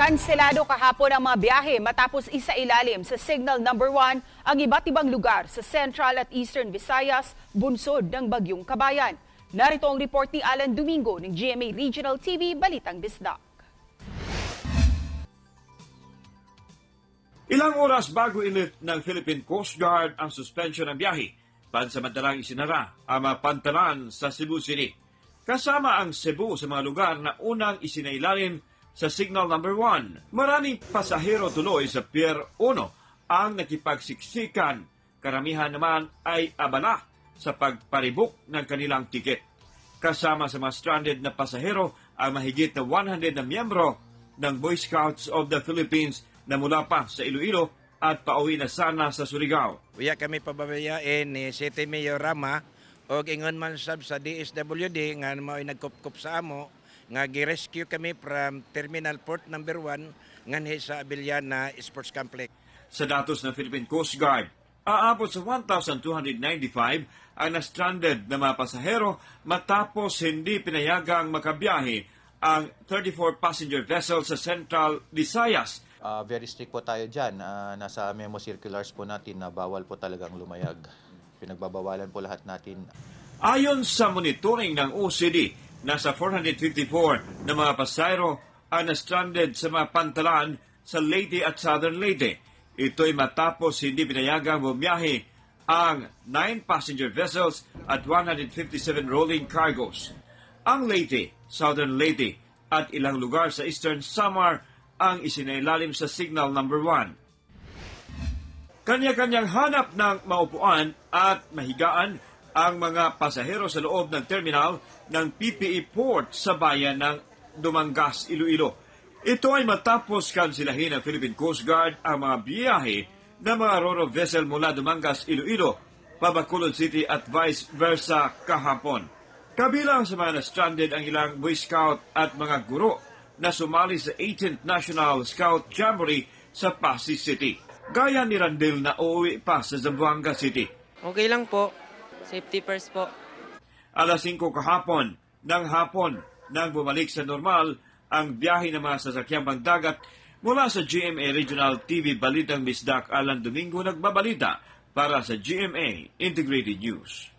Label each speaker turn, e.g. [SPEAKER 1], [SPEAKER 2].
[SPEAKER 1] Kanselado kahapon ang mga biyahe matapos isailalim sa Signal Number 1 ang iba't ibang lugar sa Central at Eastern Visayas, bunsod ng Bagyong Kabayan. Narito ang report ni Alan Domingo ng GMA Regional TV, Balitang Bisdak.
[SPEAKER 2] Ilang oras bago init ng Philippine Coast Guard ang suspension ng biyahe, pansamantalang isinara ang mga pantalan sa Cebu City. Kasama ang Cebu sa mga lugar na unang isinailalim sa Signal Number 1. Maraming pasahero tuloy sa Pier 1 ang nakipagsiksikan. Karamihan naman ay abala sa pagparibok ng kanilang tiket. Kasama sa mga stranded na pasahero ang mahigit na 100 na miyembro ng Boy Scouts of the Philippines na mula pa sa Iloilo at pauwi na sana sa Surigao.
[SPEAKER 3] Uya kami pababayain ni City Mayor Rama o ingon man sab sa DSWD nga mao'y nagkup-kup sa amo nga gi-rescue kami from Terminal Port Number 1 nganhi sa Abiliana Sports Complex.
[SPEAKER 2] Sa datos ng Philippine Coast Guard, aabot sa 1,295 ang na-stranded na mga pasahero matapos hindi pinayagang makabiyahe ang 34 passenger vessel sa Central Visayas.
[SPEAKER 4] Very strict po tayo dyan. Nasa memo circulars po natin na bawal po talagang lumayag. Pinagbabawalan po lahat natin.
[SPEAKER 2] Ayon sa monitoring ng OCD, nasa 454 na mga pasahero ang na-stranded sa mga pantalan sa Leyte at Southern Leyte. Ito'y matapos hindi pinayagang bumiyahe ang 9 passenger vessels at 157 rolling cargos. Ang Leyte, Southern Leyte at ilang lugar sa Eastern Samar ang isinailalim sa Signal Number 1. Kanya-kanyang hanap ng maupuan at mahigaan ang mga pasahero sa loob ng terminal ng PPE Port sa bayan ng Dumangas, Iloilo. Ito ay matapos kansilahin ng Philippine Coast Guard ang mga biyahe ng mga ro-ro vessel mula Dumangas, Iloilo, Bacolod City at vice versa kahapon. Kabilang sa mga na-stranded ang ilang Boy Scout at mga guro na sumali sa 18th National Scout Jamboree sa Pasig City. Gaya ni Randel na uuwi pa sa Zamboanga City.
[SPEAKER 5] Okay lang po. Safety first po.
[SPEAKER 2] Alas 5 kahapon ng hapon nang bumalik sa normal ang biyahe ng mga sasakyang pangdagat mula sa GMA Regional TV Balitang Bisdak. Alan Domingo nagbabalita para sa GMA Integrated News.